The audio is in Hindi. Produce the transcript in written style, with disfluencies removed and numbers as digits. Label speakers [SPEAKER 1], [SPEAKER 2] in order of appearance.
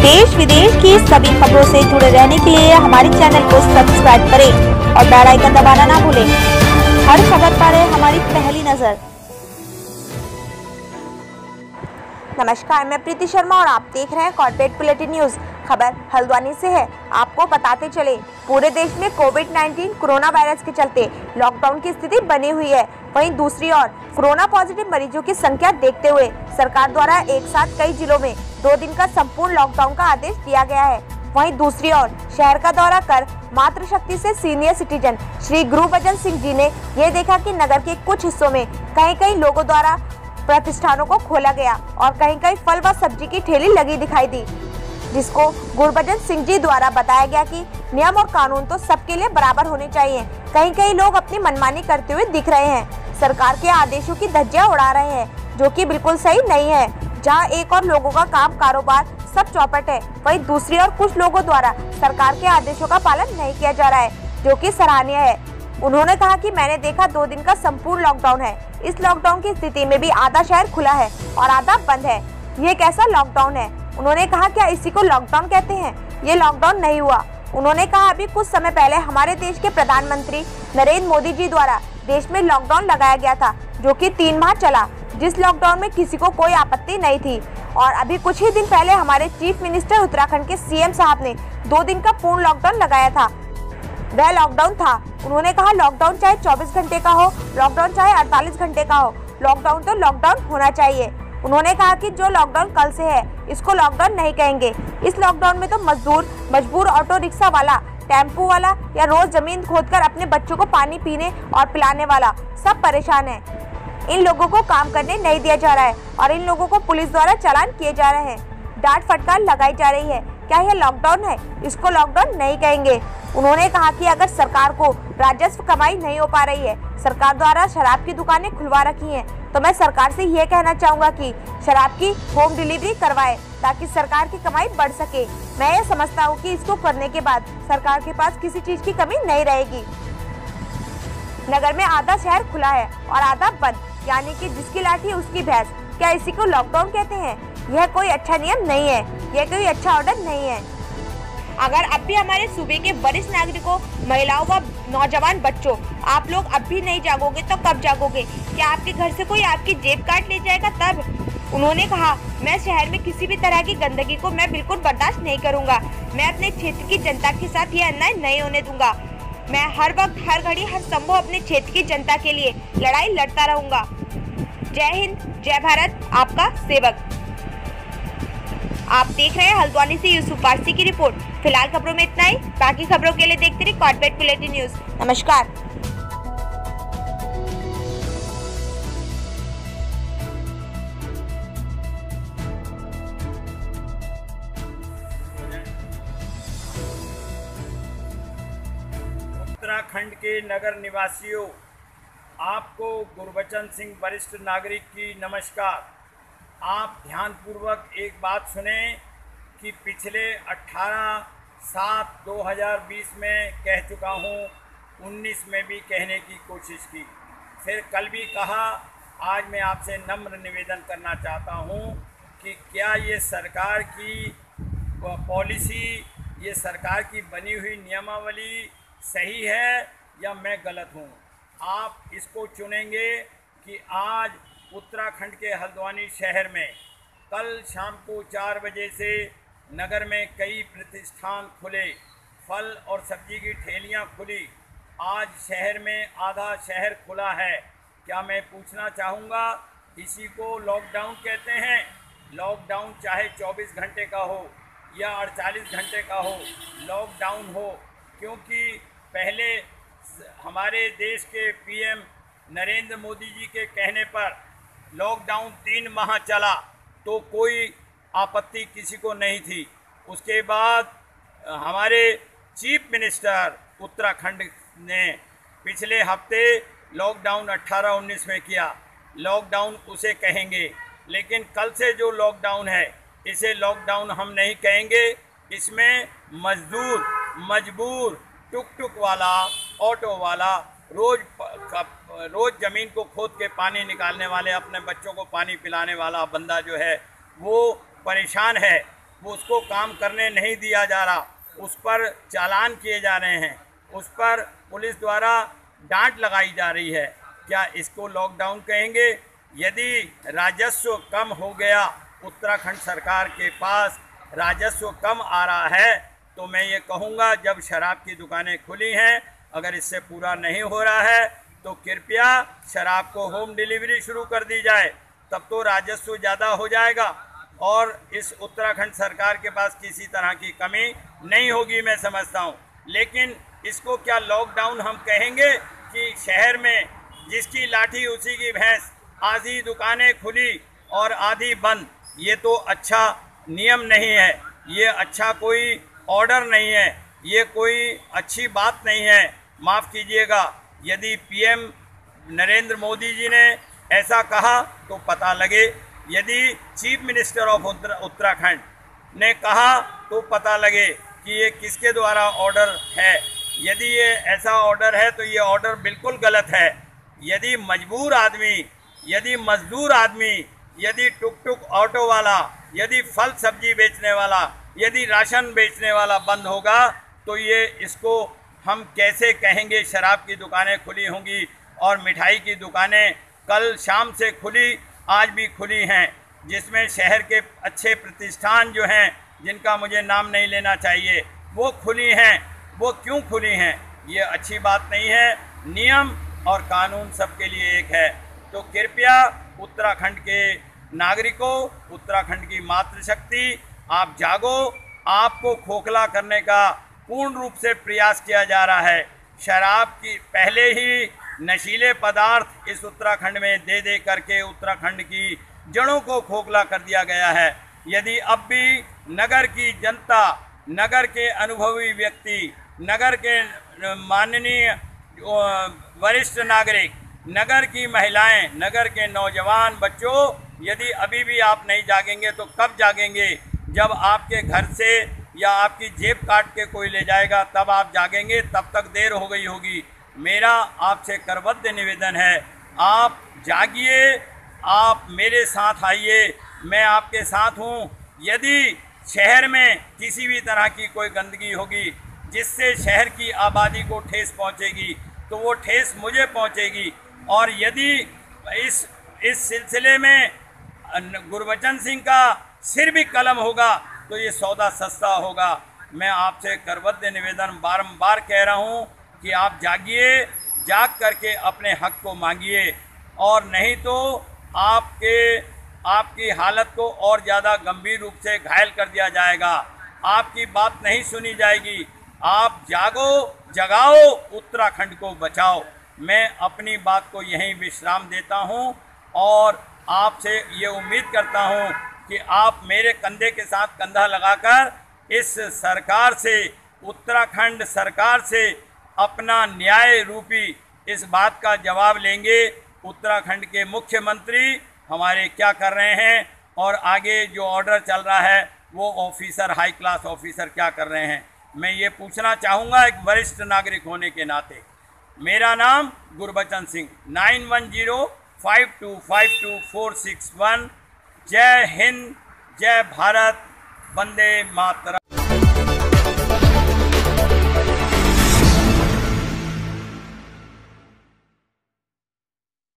[SPEAKER 1] देश विदेश की सभी खबरों से जुड़े रहने के लिए हमारे चैनल को सब्सक्राइब करें और बेल आइकन दबाना ना भूलें। हर खबर पर है हमारी पहली नजर। नमस्कार, मैं प्रीति शर्मा और आप देख रहे हैं कॉर्पोरेट बुलेटिन न्यूज। खबर हल्द्वानी से है। आपको बताते चले, पूरे देश में कोविड-19 कोरोना वायरस के चलते लॉकडाउन की स्थिति बनी हुई है। वहीं दूसरी ओर कोरोना पॉजिटिव मरीजों की संख्या देखते हुए सरकार द्वारा एक साथ कई जिलों में 2 दिन का संपूर्ण लॉकडाउन का आदेश दिया गया है। वहीं दूसरी ओर शहर का दौरा कर मातृशक्ति से सीनियर सिटीजन श्री गुरुबचन सिंह जी ने ये देखा कि नगर के कुछ हिस्सों में कहीं लोगों द्वारा प्रतिष्ठानों को खोला गया और कहीं फल व सब्जी की ठेली लगी दिखाई दी, जिसको गुरुबचन सिंह जी द्वारा बताया गया कि नियम और कानून तो सबके लिए बराबर होने चाहिए। कहीं लोग अपनी मनमानी करते हुए दिख रहे हैं, सरकार के आदेशों की धज्जियां उड़ा रहे हैं, जो कि बिल्कुल सही नहीं है। जहां एक और लोगों का काम कारोबार सब चौपट है, वहीं दूसरी ओर कुछ लोगों द्वारा सरकार के आदेशों का पालन नहीं किया जा रहा है, जो कि सराहनीय है। उन्होंने कहा कि मैंने देखा 2 दिन का संपूर्ण लॉकडाउन है। इस लॉकडाउन की स्थिति में भी आधा शहर खुला है और आधा बंद है। ये कैसा लॉकडाउन है? उन्होंने कहा, क्या इसी को लॉकडाउन कहते हैं? ये लॉकडाउन नहीं हुआ। उन्होंने कहा, अभी कुछ समय पहले हमारे देश के प्रधानमंत्री नरेंद्र मोदी जी द्वारा देश में लॉकडाउन लगाया गया था, जो कि 3 माह चला, जिस लॉकडाउन में किसी को कोई आपत्ति नहीं थी। और अभी कुछ ही दिन पहले हमारे चीफ मिनिस्टर उत्तराखंड के सीएम साहब ने 2 दिन का पूर्ण लॉकडाउन लगाया था। वह लॉकडाउन था। उन्होंने कहा, लॉकडाउन चाहे 24 घंटे का हो, लॉकडाउन चाहे 48 घंटे का हो, लॉकडाउन तो लॉकडाउन होना चाहिए। उन्होंने कहा कि जो लॉकडाउन कल से है, इसको लॉकडाउन नहीं कहेंगे। इस लॉकडाउन में तो मजबूर ऑटो रिक्शा वाला, टेम्पो वाला या रोज जमीन खोदकर अपने बच्चों को पानी पीने और पिलाने वाला सब परेशान है। इन लोगों को काम करने नहीं दिया जा रहा है और इन लोगों को पुलिस द्वारा चालान किए जा रहे हैं, डांट फटकार लगाई जा रही है। क्या यह लॉकडाउन है? इसको लॉकडाउन नहीं कहेंगे। उन्होंने कहा कि अगर सरकार को राजस्व कमाई नहीं हो पा रही है, सरकार द्वारा शराब की दुकानें खुलवा रखी हैं, तो मैं सरकार से यह कहना चाहूँगा कि शराब की होम डिलीवरी करवाए, ताकि सरकार की कमाई बढ़ सके। मैं ये समझता हूँ कि इसको करने के बाद सरकार के पास किसी चीज़ की कमी नहीं रहेगी। नगर में आधा शहर खुला है और आधा बंद, यानी कि जिसकी लाठी उसकी भैंस। क्या इसी को लॉकडाउन कहते हैं? यह कोई अच्छा नियम नहीं है, यह कोई अच्छा ऑर्डर नहीं है। अगर अब भी हमारे सूबे के वरिष्ठ नागरिकों, महिलाओं व नौजवान बच्चों, आप लोग अब भी नहीं जागोगे तो कब जागोगे? क्या आपके घर से कोई आपकी जेब काट ले जाएगा तब? उन्होंने कहा, मैं शहर में किसी भी तरह की गंदगी को मैं बिल्कुल बर्दाश्त नहीं करूंगा। मैं अपने क्षेत्र की जनता के साथ ये अन्याय नहीं होने दूंगा। मैं हर वक्त, हर घड़ी, हर संभव अपने क्षेत्र की जनता के लिए लड़ाई लड़ता रहूंगा। जय हिंद, जय भारत, आपका सेवक। आप देख रहे हैं हल्द्वानी से यूसुफ पारसी की रिपोर्ट। फिलहाल खबरों में इतना ही। बाकी खबरों के लिए देखते रहिए कॉर्पोरेट बुलेटिन न्यूज। नमस्कार।
[SPEAKER 2] उत्तराखंड के नगर निवासियों, आपको गुरुबचन सिंह वरिष्ठ नागरिक की नमस्कार। आप ध्यानपूर्वक एक बात सुने कि पिछले 18/7/2020 में कह चुका हूँ, 19 में भी कहने की कोशिश की, फिर कल भी कहा। आज मैं आपसे नम्र निवेदन करना चाहता हूँ कि क्या ये सरकार की पॉलिसी, ये सरकार की बनी हुई नियमावली सही है या मैं गलत हूँ? आप इसको चुनेंगे कि आज उत्तराखंड के हल्द्वानी शहर में कल शाम को 4 बजे से नगर में कई प्रतिष्ठान खुले, फल और सब्जी की ठेलियां खुली। आज शहर में आधा शहर खुला है। क्या मैं पूछना चाहूँगा, इसी को लॉकडाउन कहते हैं? लॉकडाउन चाहे 24 घंटे का हो या 48 घंटे का हो, लॉकडाउन हो, क्योंकि पहले हमारे देश के पीएम नरेंद्र मोदी जी के कहने पर लॉकडाउन 3 माह चला तो कोई आपत्ति किसी को नहीं थी। उसके बाद हमारे चीफ मिनिस्टर उत्तराखंड ने पिछले हफ्ते लॉकडाउन 18-19 में किया। लॉकडाउन उसे कहेंगे, लेकिन कल से जो लॉकडाउन है, इसे लॉकडाउन हम नहीं कहेंगे। इसमें मजबूर टुक वाला, ऑटो वाला, रोज़ ज़मीन को खोद के पानी निकालने वाले, अपने बच्चों को पानी पिलाने वाला बंदा जो है वो परेशान है। वो उसको काम करने नहीं दिया जा रहा, उस पर चालान किए जा रहे हैं, उस पर पुलिस द्वारा डांट लगाई जा रही है। क्या इसको लॉकडाउन कहेंगे? यदि राजस्व कम हो गया, उत्तराखंड सरकार के पास राजस्व कम आ रहा है, तो मैं ये कहूँगा जब शराब की दुकानें खुली हैं, अगर इससे पूरा नहीं हो रहा है तो कृपया शराब को होम डिलीवरी शुरू कर दी जाए, तब तो राजस्व ज़्यादा हो जाएगा और इस उत्तराखंड सरकार के पास किसी तरह की कमी नहीं होगी, मैं समझता हूँ। लेकिन इसको क्या लॉकडाउन हम कहेंगे कि शहर में जिसकी लाठी उसी की भैंस, आधी दुकानें खुली और आधी बंद? ये तो अच्छा नियम नहीं है, ये अच्छा कोई ऑर्डर नहीं है, ये कोई अच्छी बात नहीं है। माफ़ कीजिएगा, यदि पीएम नरेंद्र मोदी जी ने ऐसा कहा तो पता लगे, यदि चीफ मिनिस्टर ऑफ उत्तराखंड ने कहा तो पता लगे कि ये किसके द्वारा ऑर्डर है। यदि ये ऐसा ऑर्डर है तो ये ऑर्डर बिल्कुल गलत है। यदि मजबूर आदमी, यदि मजदूर आदमी, यदि टुक टुक ऑटो वाला, यदि फल सब्जी बेचने वाला, यदि राशन बेचने वाला बंद होगा तो ये इसको हम कैसे कहेंगे शराब की दुकानें खुली होंगी और मिठाई की दुकानें कल शाम से खुली, आज भी खुली हैं, जिसमें शहर के अच्छे प्रतिष्ठान जो हैं, जिनका मुझे नाम नहीं लेना चाहिए, वो खुली हैं। वो क्यों खुली हैं? ये अच्छी बात नहीं है। नियम और कानून सबके लिए एक है। तो कृपया उत्तराखंड के नागरिकों, उत्तराखंड की मातृशक्ति, आप जागो। आपको खोखला करने का पूर्ण रूप से प्रयास किया जा रहा है। शराब की पहले ही नशीले पदार्थ इस उत्तराखंड में दे दे करके उत्तराखंड की जड़ों को खोखला कर दिया गया है। यदि अब भी नगर की जनता, नगर के अनुभवी व्यक्ति, नगर के माननीय वरिष्ठ नागरिक, नगर की महिलाएं, नगर के नौजवान बच्चों, यदि अभी भी आप नहीं जागेंगे तो कब जागेंगे? जब आपके घर से या आपकी जेब काट के कोई ले जाएगा तब आप जागेंगे, तब तक देर हो गई होगी। मेरा आपसे करबद्ध निवेदन है, आप जागिए, आप मेरे साथ आइए, मैं आपके साथ हूँ। यदि शहर में किसी भी तरह की कोई गंदगी होगी जिससे शहर की आबादी को ठेस पहुँचेगी तो वो ठेस मुझे पहुँचेगी। और यदि इस सिलसिले में गुरबचन सिंह का सिर भी कलम होगा तो ये सौदा सस्ता होगा। मैं आपसे करबद्ध निवेदन बारंबार कह रहा हूँ कि आप जागिए, जाग करके अपने हक को मांगिए, और नहीं तो आपकी हालत को और ज़्यादा गंभीर रूप से घायल कर दिया जाएगा। आपकी बात नहीं सुनी जाएगी। आप जागो, जगाओ, उत्तराखंड को बचाओ। मैं अपनी बात को यहीं विश्राम देता हूं और आपसे ये उम्मीद करता हूं कि आप मेरे कंधे के साथ कंधा लगाकर इस सरकार से, उत्तराखंड सरकार से अपना न्याय रूपी इस बात का जवाब लेंगे उत्तराखंड के मुख्यमंत्री हमारे क्या कर रहे हैं और आगे जो ऑर्डर चल रहा है वो ऑफिसर, हाई क्लास ऑफिसर क्या कर रहे हैं। मैं ये पूछना चाहूँगा एक वरिष्ठ नागरिक होने के नाते। मेरा नाम गुरबचन सिंह, 9105252461। जय हिंद, जय भारत, वंदे मातरम।